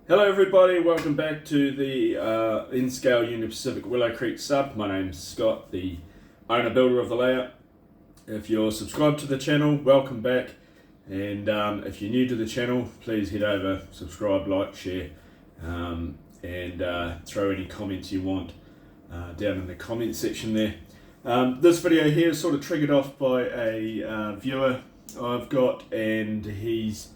Hello everybody, welcome back to the in-scale Union Pacific Willow Creek sub. My name's Scott, the owner builder of the layout. If you're subscribed to the channel, welcome back. And if you're new to the channel, please head over, subscribe, like, share, and throw any comments you want down in the comment section there. This video here is sort of triggered off by a viewer I've got, and he's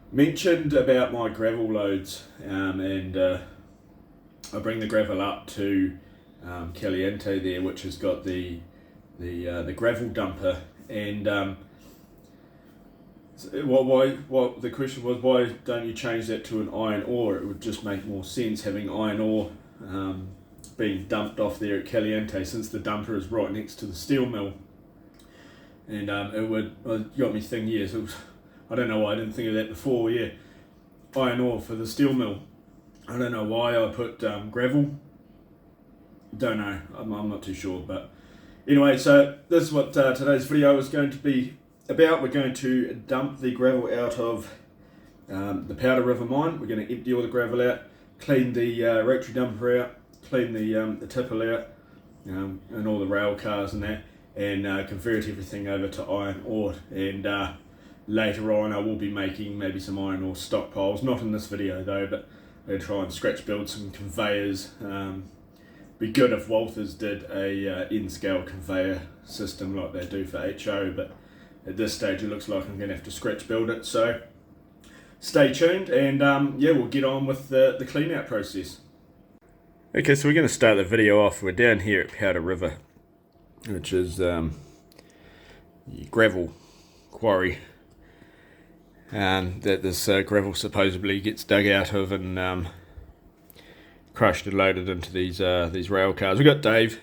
mentioned about my gravel loads, and I bring the gravel up to Caliente there, which has got the gravel dumper, and what the question was, why don't you change that to an iron ore? It would just make more sense having iron ore being dumped off there at Caliente, since the dumper is right next to the steel mill. And it got me thinking, yes, I don't know why I didn't think of that before. Yeah, iron ore for the steel mill. I don't know why I put gravel. Don't know. I'm not too sure. But anyway, so this is what today's video is going to be about. We're going to dump the gravel out of the Powder River mine. We're going to empty all the gravel out, clean the rotary dumper out, clean the tipper out, and all the rail cars and that, and convert everything over to iron ore. And later on I will be making maybe some iron ore stockpiles, not in this video though, but I'll try and scratch build some conveyors. Be good if Walthers did a in-scale conveyor system like they do for HO, but at this stage it looks like I'm going to have to scratch build it, so stay tuned, and yeah, we'll get on with the clean out process. Okay, so we're going to start the video off. We're down here at Powder River, which is the gravel quarry that this gravel supposedly gets dug out of and crushed and loaded into these rail cars. We've got Dave.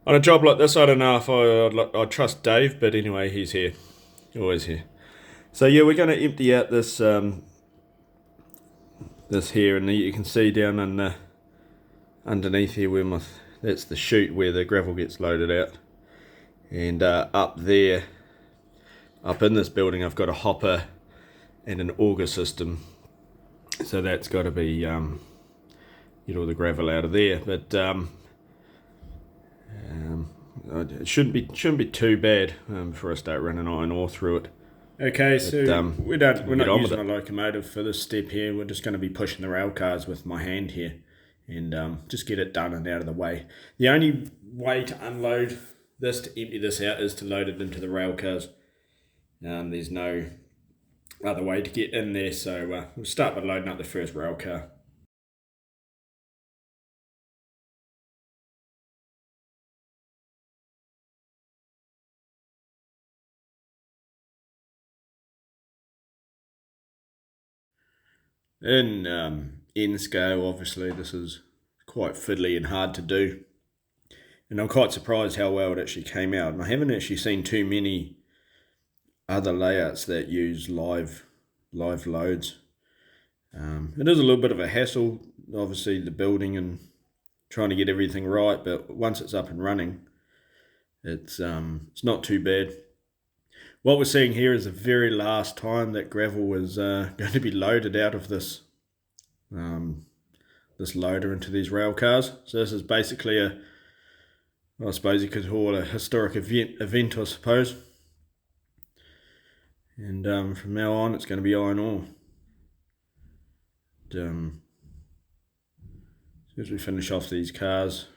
On a job like this, I don't know if I'd trust Dave, but anyway, he's here. Always here. So yeah, we're going to empty out this here, and you can see down in the underneath here where that's the chute where the gravel gets loaded out. And up there, up in this building, I've got a hopper and an auger system, so that's got to be get all the gravel out of there. But it shouldn't be too bad before I start running iron ore through it. Okay, so we're not using a locomotive for this step here. We're just going to be pushing the rail cars with my hand here, and just get it done and out of the way. The only way to unload this, to empty this out, is to load it into the rail cars. There's no other way to get in there, so we'll start by loading up the first rail car. In scale, obviously this is quite fiddly and hard to do, and I'm quite surprised how well it actually came out. And I haven't actually seen too many other layouts that use live loads. It is a little bit of a hassle, obviously, the building and trying to get everything right, but once it's up and running, it's not too bad. What we're seeing here is the very last time that gravel was going to be loaded out of this this loader into these rail cars. So this is basically I suppose you could call it a historic event, I suppose. And from now on, it's going to be iron ore. As we finish off these cars,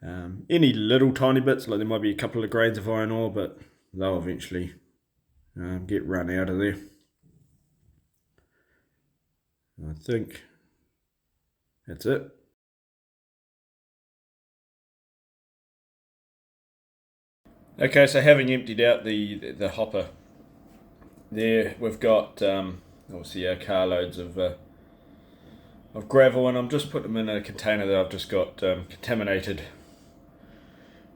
any little tiny bits, like there might be a couple of grains of iron ore, but they'll eventually get run out of there. I think that's it. Okay, so having emptied out the hopper there, we've got obviously our carloads of gravel, and I'm just putting them in a container that I've just got contaminated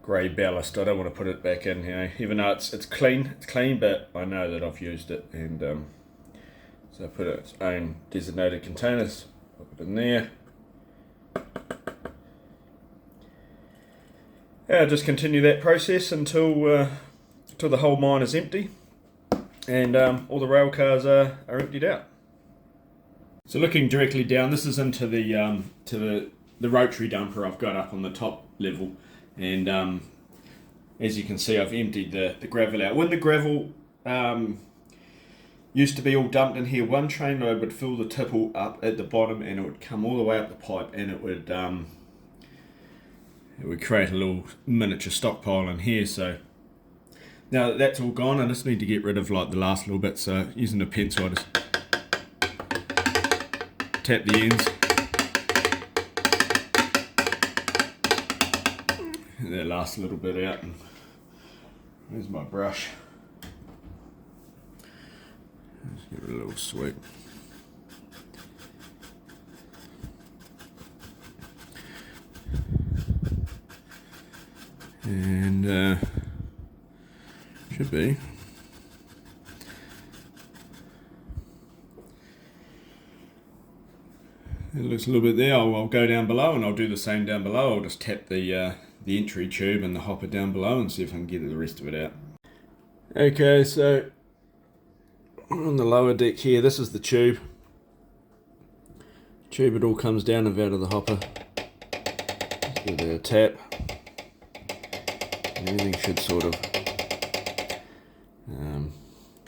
grey ballast. I don't want to put it back in, even though it's clean, but I know that I've used it, and so I put its own designated containers, put it in there. Just continue that process until the whole mine is empty, and all the rail cars are emptied out. So looking directly down, this is into the rotary dumper I've got up on the top level, and as you can see, I've emptied the gravel out. When the gravel used to be all dumped in here, one train load would fill the tipple up at the bottom, and it would come all the way up the pipe, and it would create a little miniature stockpile in here. So now that that's all gone, I just need to get rid of like the last little bit. So using a pencil, I just tap the ends. And that last little bit out. And there's my brush. Let's give it a little sweep. And should be. It looks a little bit there. I'll go down below and I'll do the same down below. I'll just tap the entry tube and the hopper down below and see if I can get the rest of it out. Okay, so on the lower deck here, this is the tube. It all comes down and out of the hopper. Just give it a tap. And everything should sort of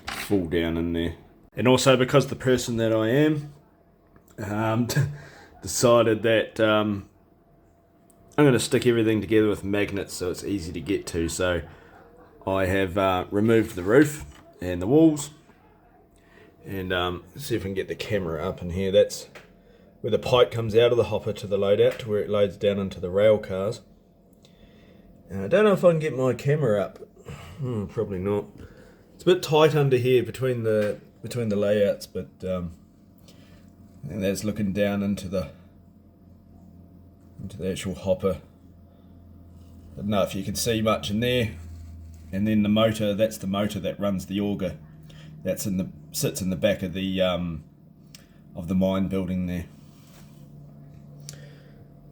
fall down in there. And also because the person that I am decided that I'm going to stick everything together with magnets so it's easy to get to. So I have removed the roof and the walls, and see if I can get the camera up in here. That's where the pipe comes out of the hopper to the loadout, to where it loads down into the rail cars. And I don't know if I can get my camera up. Probably not. It's a bit tight under here between the layouts, but and that's looking down into the actual hopper. I don't know if you can see much in there. And then the motor, that's the motor that runs the auger. That's sits in the back of the mine building there.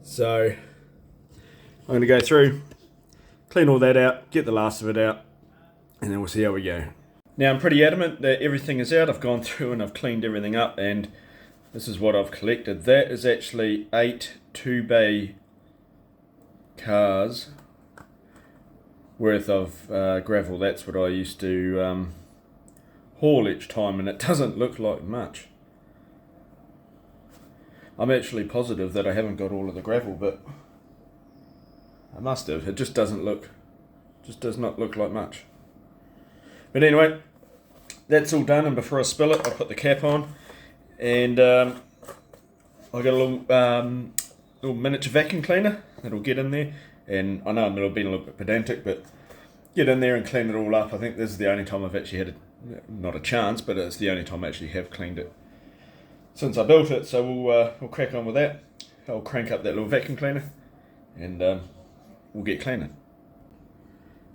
So I'm going to go through, clean all that out, get the last of it out, and then we'll see how we go. Now I'm pretty adamant that everything is out. I've gone through and I've cleaned everything up, and this is what I've collected. That is actually 8 2-bay cars worth of gravel. That's what I used to haul each time, and it doesn't look like much. I'm actually positive that I haven't got all of the gravel, but I must have. It just does not look like much. But anyway, that's all done, and before I spill it, I'll put the cap on, and I got a little miniature vacuum cleaner that'll get in there. And I know I'm being a little bit pedantic, but get in there and clean it all up. I think this is the only time I've actually had not a chance, but it's the only time I actually have cleaned it since I built it. So we'll crack on with that. I'll crank up that little vacuum cleaner, and we'll get cleaning.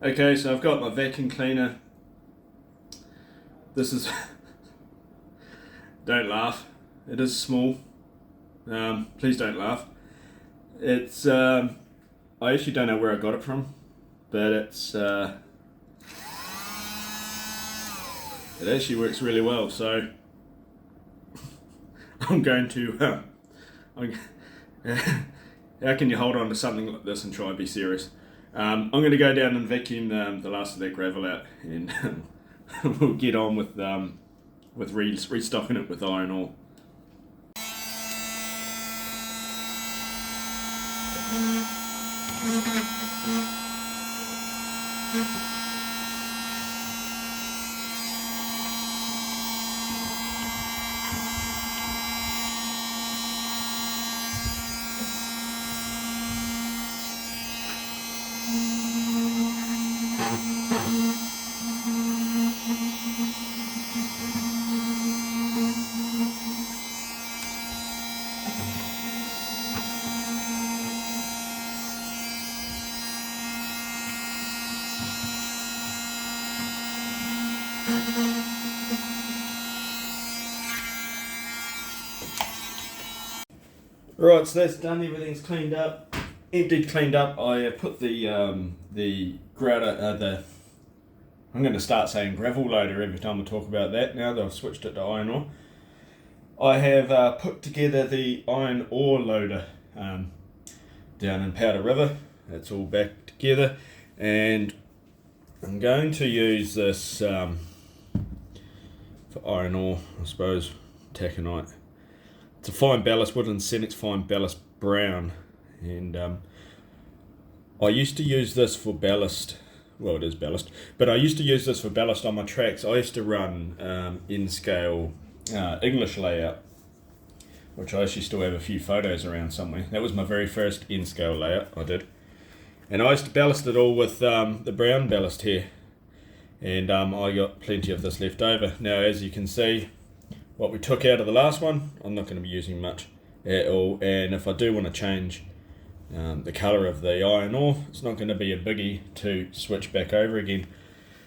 Okay, so I've got my vacuum cleaner. This is don't laugh. It is small. Please don't laugh. It's I actually don't know where I got it from, but it actually works really well. So I'm going to how can you hold on to something like this and try and be serious? I'm going to go down and vacuum the last of that gravel out, and we'll get on with restocking it with iron ore. Right, so that's done. Everything's cleaned up, emptied, cleaned up. I put the grouter, I'm going to start saying gravel loader every time I talk about that now that I've switched it to iron ore. I have put together the iron ore loader down in Powder River. It's all back together, and I'm going to use this for iron ore, I suppose, taconite. It's a fine ballast, Woodland Senex fine ballast brown, and I used to use this for ballast. Well, it is ballast, but I used to use this for ballast on my tracks. I used to run in-scale English layout, which I actually still have a few photos around somewhere. That was my very first in-scale layout I did. And I used to ballast it all with the brown ballast here. And I got plenty of this left over. Now, as you can see, what we took out of the last one, I'm not going to be using much at all. And if I do want to change the colour of the iron ore, it's not going to be a biggie to switch back over again.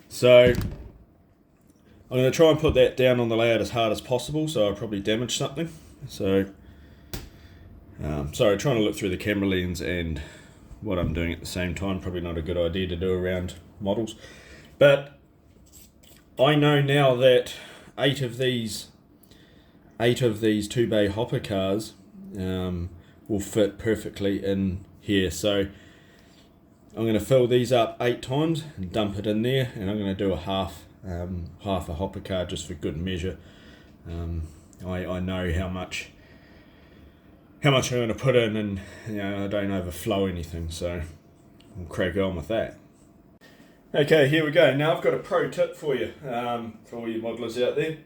So I'm going to try and put that down on the layout as hard as possible, so I'll probably damage something. So sorry, trying to look through the camera lens and what I'm doing at the same time, probably not a good idea to do around models. But I know now that eight of these 2-bay hopper cars will fit perfectly in here. So I'm going to fill these up 8 times and dump it in there, and I'm going to do a half a hopper car just for good measure. I know how much I'm going to put in, and I don't overflow anything, so we'll crack on with that. Okay, here we go. Now I've got a pro tip for you, for all you modelers out there.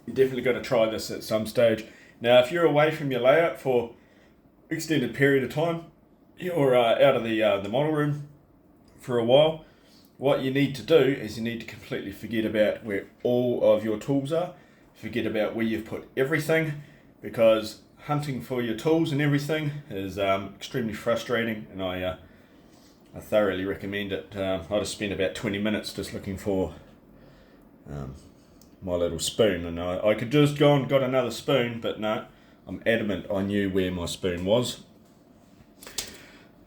You definitely got to try this at some stage. Now, if you're away from your layout for extended period of time, you're out of the model room for a while, what you need to do is you need to completely forget about where all of your tools are. Forget about where you've put everything, because hunting for your tools and everything is extremely frustrating, and I thoroughly recommend it. I just spent about 20 minutes just looking for my little spoon, and I could just go and got another spoon, but no, I'm adamant I knew where my spoon was.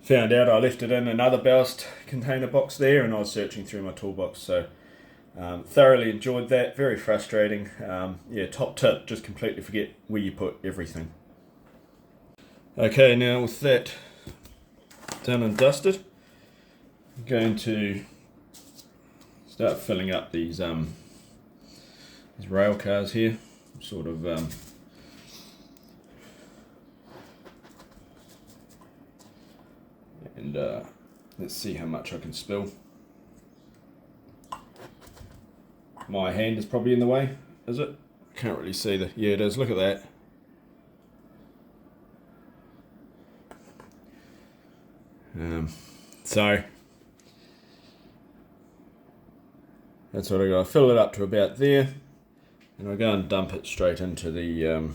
Found out I left it in another ballast container box there, and I was searching through my toolbox, so thoroughly enjoyed that. Very frustrating. Yeah, top tip, just completely forget where you put everything. Okay, now with that done and dusted, I'm going to start filling up these rail cars here, sort of and let's see how much I can spill. My hand is probably in the way, is it? I can't really see the... Yeah, it is. Look at that. So that's what I got. I fill it up to about there, and I go and dump it straight into the I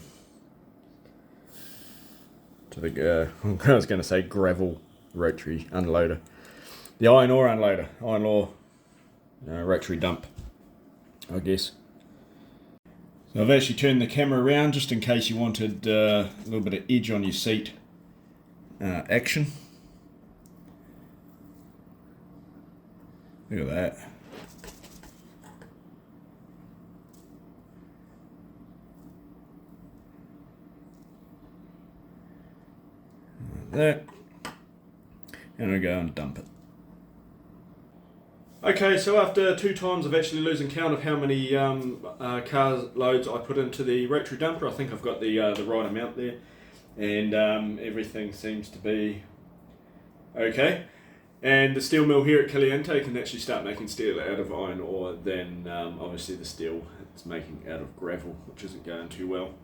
was going to say gravel rotary unloader, the iron ore unloader, iron ore rotary dump, I guess. So I've actually turned the camera around just in case you wanted a little bit of edge on your seat action. Look at that. Like that. And we go and dump it. Okay, so after 2 times of actually losing count of how many car loads I put into the rotary dumper, I think I've got the right amount there, and everything seems to be okay. And the steel mill here at Caliente can actually start making steel out of iron ore than obviously the steel it's making out of gravel, which isn't going too well.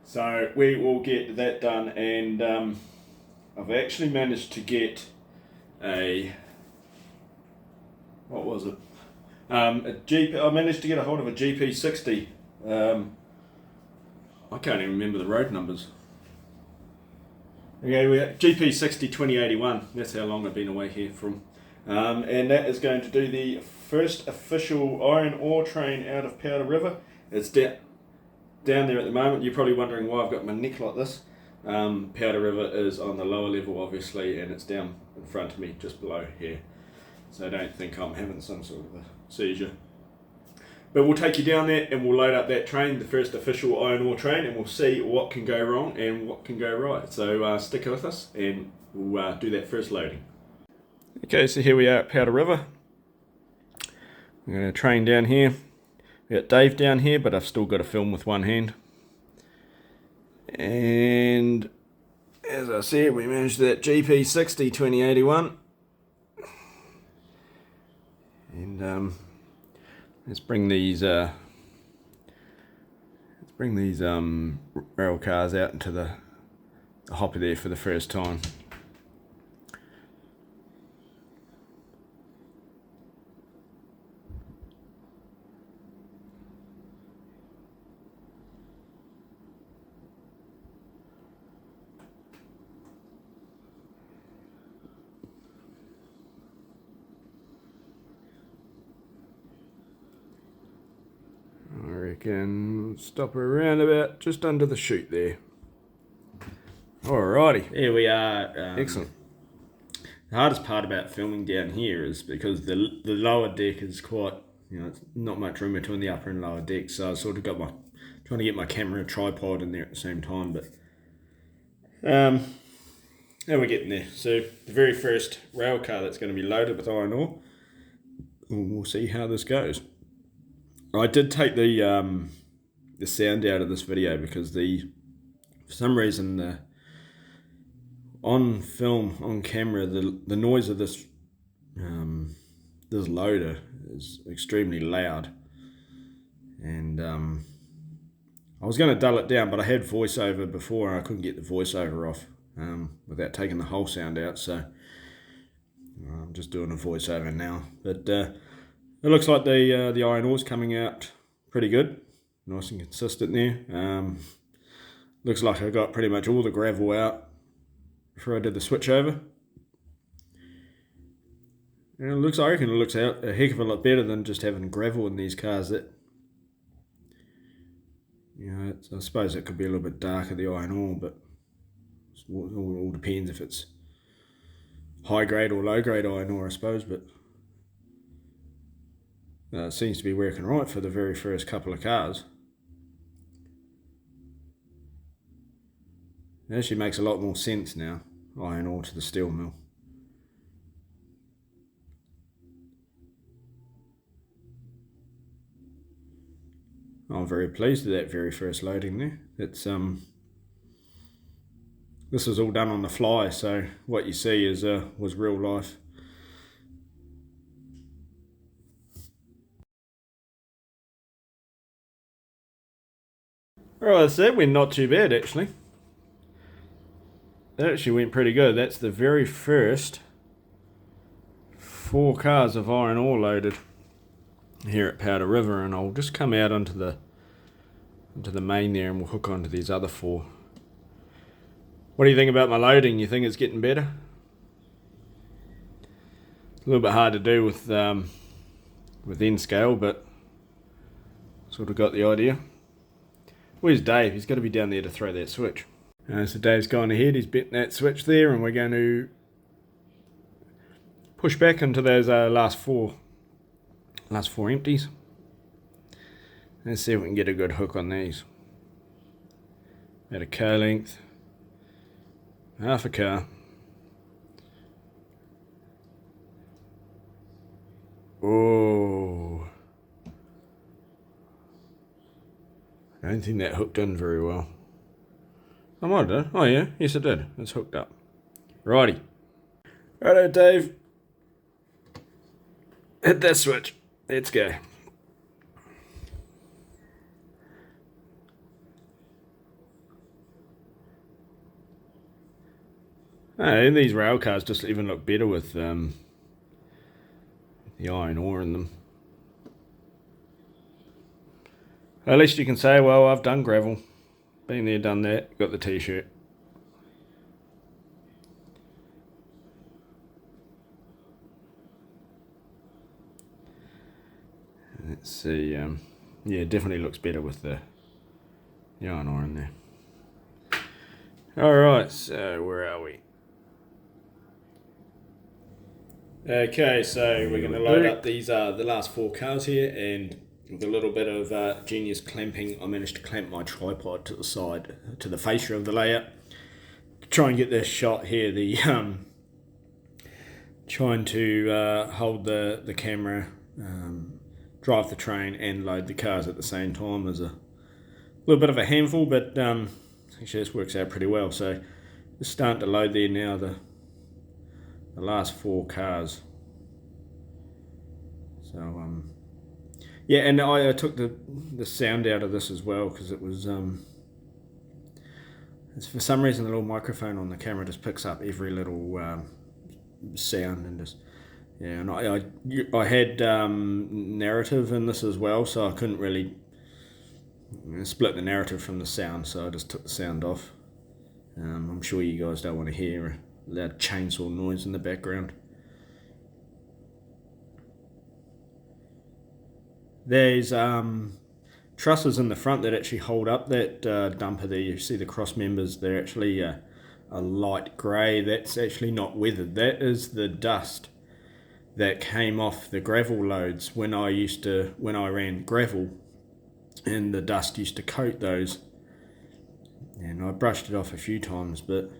So we will get that done, and I've actually managed to get a... what was it? I managed to get a hold of a GP60. I can't even remember the road numbers. Okay, we have GP60 2081. That's how long I've been away here from. And that is going to do the first official iron ore train out of Powder River. It's down there at the moment. You're probably wondering why I've got my neck like this. Powder River is on the lower level, obviously, and it's down in front of me, just below here. So don't think I'm having some sort of a seizure. But we'll take you down there and we'll load up that train, the first official iron ore train, and we'll see what can go wrong and what can go right. So stick with us and we'll do that first loading. Okay, so here we are at Powder River. We're going to train down here. We got Dave down here, but I've still got to film with one hand. And as I said, we managed that GP60 2081. And let's bring these rail cars out into the hopper there for the first time. I reckon stop her around about just under the chute there. Alrighty. Here we are. Excellent. The hardest part about filming down here is because the lower deck is quite, it's not much room between the upper and lower deck, so I sort of got trying to get my camera tripod in there at the same time, but now we're getting there. So the very first rail car that's going to be loaded with iron ore, and we'll see how this goes. I did take the sound out of this video because for some reason on film, on camera, the noise of this loader is extremely loud, and I was going to dull it down, but I had voiceover before and I couldn't get the voiceover off without taking the whole sound out, so I'm just doing a voiceover now. But it looks like the iron ore's coming out pretty good, nice and consistent there. Looks like I got pretty much all the gravel out before I did the switch over. And I reckon it looks out a heck of a lot better than just having gravel in these cars. I suppose it could be a little bit darker, the iron ore, but it all depends if it's high grade or low grade iron ore, I suppose. But it seems to be working right for the very first couple of cars. It actually makes a lot more sense now, iron ore to the steel mill. I'm very pleased with that very first loading there. It's this is all done on the fly, so what you see is was real life. Alright, that's it. We're not too bad actually. That actually went pretty good. That's the very first 4 cars of iron ore loaded here at Powder River, and I'll just come out onto the main there and we'll hook onto these other 4. What do you think about my loading? You think it's getting better? It's a little bit hard to do with end scale, but sort of got the idea. Where's Dave? He's got to be down there to throw that switch. So Dave's gone ahead, he's bent that switch there, and we're going to push back into those last four empties. Let's see if we can get a good hook on these. At a car length, half a car. Oh, I don't think that hooked in very well. I might have done. Oh yeah, yes it did. It's hooked up. Righty. Righto, Dave. Hit that switch. Let's go. And these rail cars just even look better with the iron ore in them. At least you can say, well, I've done gravel. Been there, done that, got the t-shirt. Let's see, yeah, it definitely looks better with the iron ore in there. Alright, so where are we? Okay, so we're going to load up these the last 4 cars here, and with a little bit of genius clamping, I managed to clamp my tripod to the side, to the fascia of the layout, to try and get this shot here. The trying to hold the camera, drive the train, and load the cars at the same time is a little bit of a handful, but actually this works out pretty well. So it's starting to load there now. The last 4 cars. So yeah, and I took the sound out of this as well, because it was for some reason the little microphone on the camera just picks up every little sound, and just, yeah, and I had narrative in this as well, so I couldn't really split the narrative from the sound, so I just took the sound off. I'm sure you guys don't want to hear a loud chainsaw noise in the background. There's trusses in the front that actually hold up that dumper there. You see the cross members, they're actually a light grey. That's actually not weathered. That is the dust that came off the gravel loads when I ran gravel, and the dust used to coat those. And I brushed it off a few times, but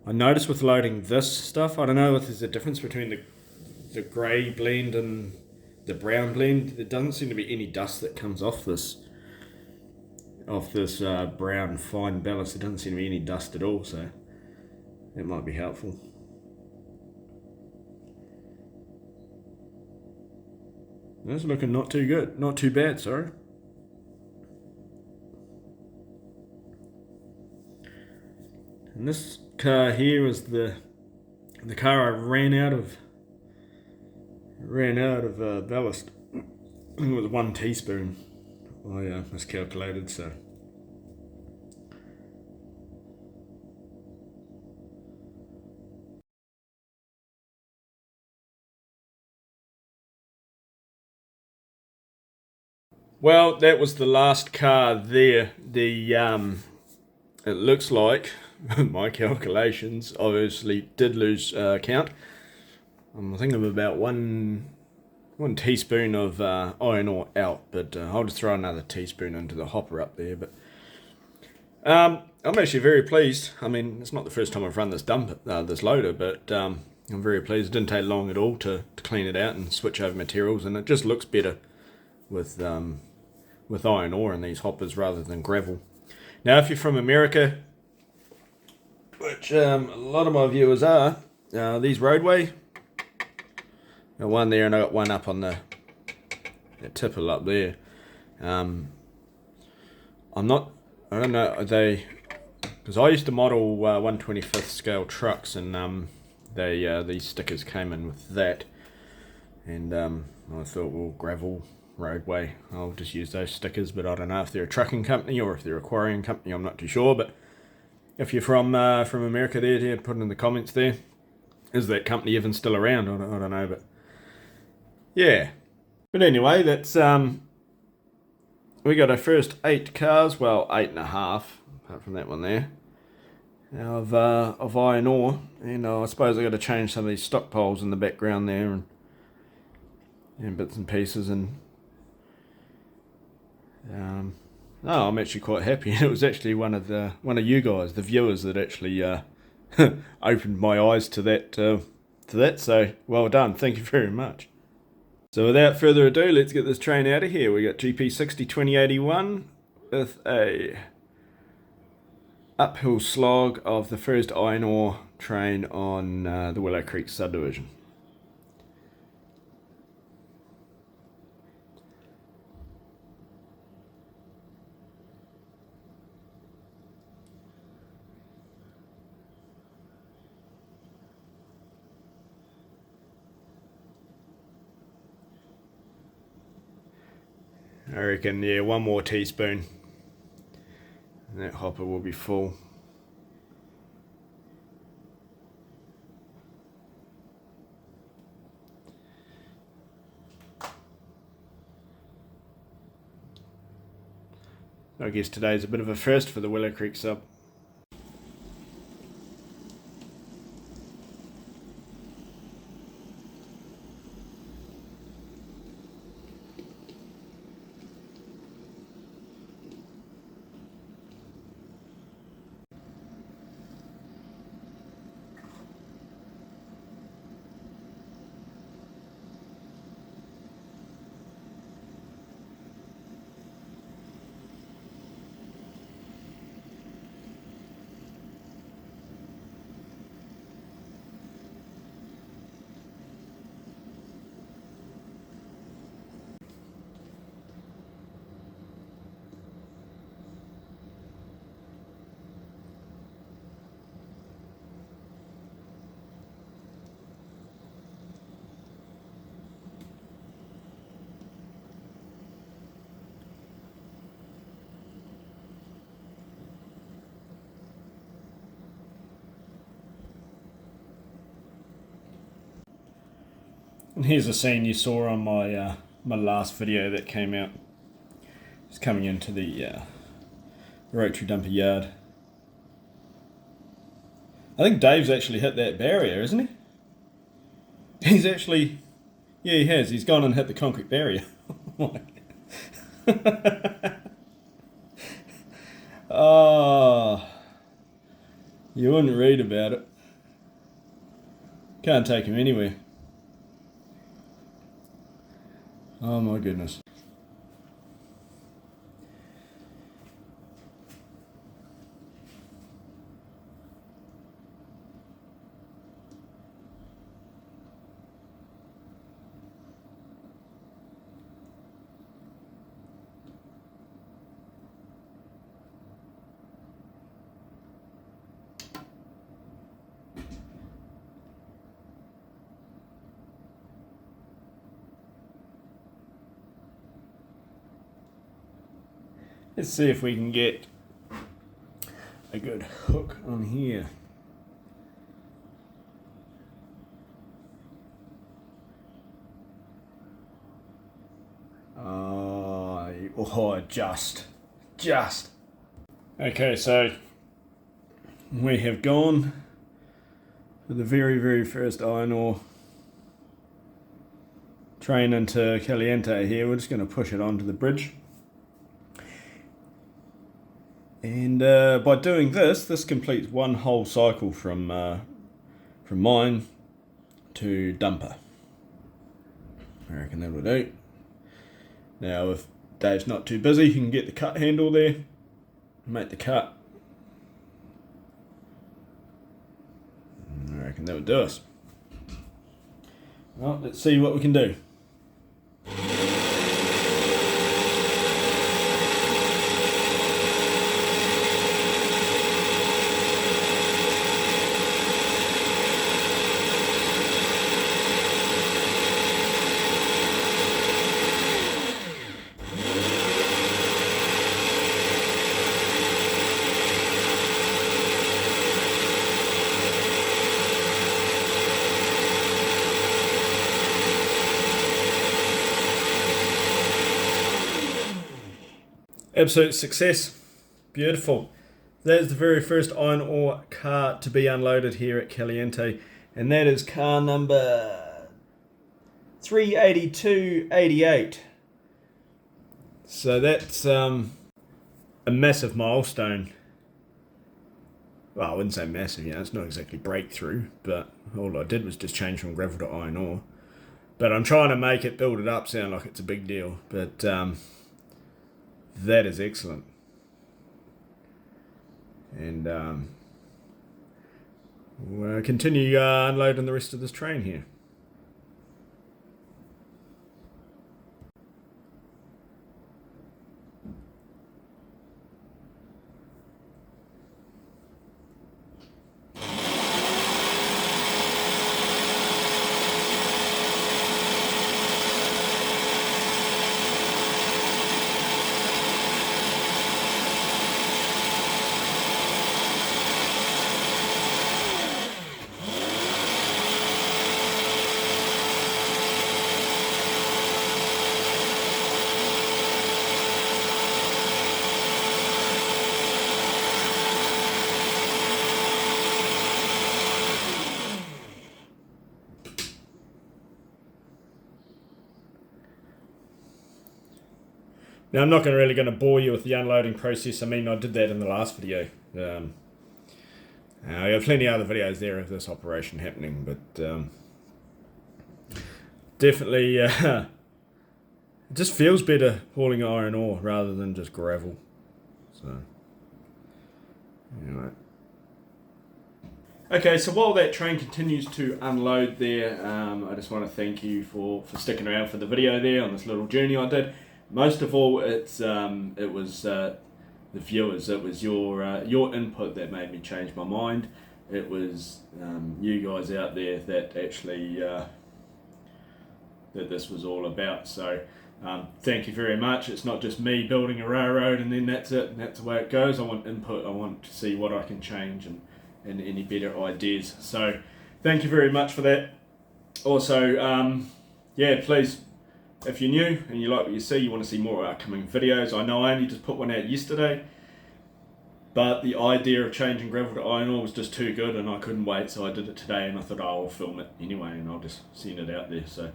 I noticed with loading this stuff, I don't know if there's a difference between the grey blend and the brown blend. There doesn't seem to be any dust that comes off this brown fine ballast. There doesn't seem to be any dust at all, so that might be helpful. That's looking not too good, not too bad, sorry. And this car here was the car I ran out of ballast with 1 teaspoon. I miscalculated, so. Well, that was the last car there. It looks like my calculations obviously did lose count. I think of about one teaspoon of iron ore out, but I'll just throw another teaspoon into the hopper up there. But I'm actually very pleased. I mean, it's not the first time I've run this this loader, but I'm very pleased. It didn't take long at all to clean it out and switch over materials, and it just looks better with iron ore in these hoppers rather than gravel. Now, if you're from America, which a lot of my viewers are, these roadway, got one there and I got one up on the tipple up there. I don't know, because I used to model 1/25th scale trucks, and these stickers came in with that, and I thought, well, gravel, roadway, I'll just use those stickers. But I don't know if they're a trucking company or if they're a quarrying company, I'm not too sure. But if you're from America there, put it in the comments there. Is that company even still around? I don't know, but yeah. But anyway, that's we got our first 8 cars, well, 8.5, apart from that one there, of iron ore. And I suppose I got to change some of these stockpiles in the background there, and bits and pieces, and no, I'm actually quite happy. It was actually one of you guys, the viewers, that actually opened my eyes to that. So well done, thank you very much. So without further ado, let's get this train out of here. We got GP60 2081 with a uphill slog of the first iron ore train on the Willow Creek subdivision. I reckon, yeah, 1 more teaspoon and that hopper will be full. I guess today's a bit of a first for the Willow Creek sub. And here's a scene you saw on my my last video that came out. It's coming into the rotary dumper yard. I think Dave's actually hit that barrier, isn't he? He's actually, yeah, he has. He's gone and hit the concrete barrier. Oh, you wouldn't read about it. Can't take him anywhere. Oh my goodness. Let's see if we can get a good hook on here. Just. Okay, so we have gone for the very first iron ore train into Caliente here. We're just going to push it onto the bridge. And by doing this completes one whole cycle from mine to dumper. I reckon that will do. Now, if Dave's not too busy, he can get the cut handle there, make the cut. I reckon that would do us. Well, let's see what we can do. Absolute success. Beautiful. That is the very first iron ore car to be unloaded here at Caliente, and that is car number 38288. So that's a massive milestone. Well, I wouldn't say massive, it's not exactly breakthrough, but all I did was just change from gravel to iron ore. But I'm trying to make it, build it up, sound like it's a big deal. But that is excellent. And we'll continue unloading the rest of this train here. Now, I'm not really going to bore you with the unloading process. I mean, I did that in the last video. I have plenty of other videos there of this operation happening, but definitely it just feels better hauling iron ore rather than just gravel. So, anyway. Okay, so while that train continues to unload there, I just want to thank you for sticking around for the video there on this little journey I did. Most of all, it was the viewers. It was your input that made me change my mind. It was you guys out there that actually that this was all about. So thank you very much. It's not just me building a railroad and then that's it. That's the way it goes. I want input. I want to see what I can change and any better ideas. So thank you very much for that. Also, yeah, please, if you're new and you like what you see, you want to see more upcoming videos. I know I only just put one out yesterday, but the idea of changing gravel to iron ore was just too good and I couldn't wait, so I did it today, and I thought, oh, I'll film it anyway and I'll just send it out there. So,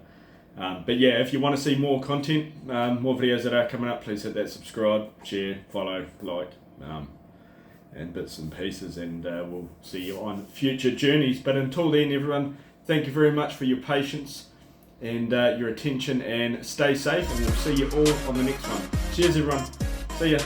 but yeah, if you want to see more content, more videos that are coming up, please hit that subscribe, share, follow, like, and bits and pieces, and we'll see you on future journeys. But until then, everyone, thank you very much for your patience and your attention, and stay safe, and we'll see you all on the next one. Cheers, everyone. See ya.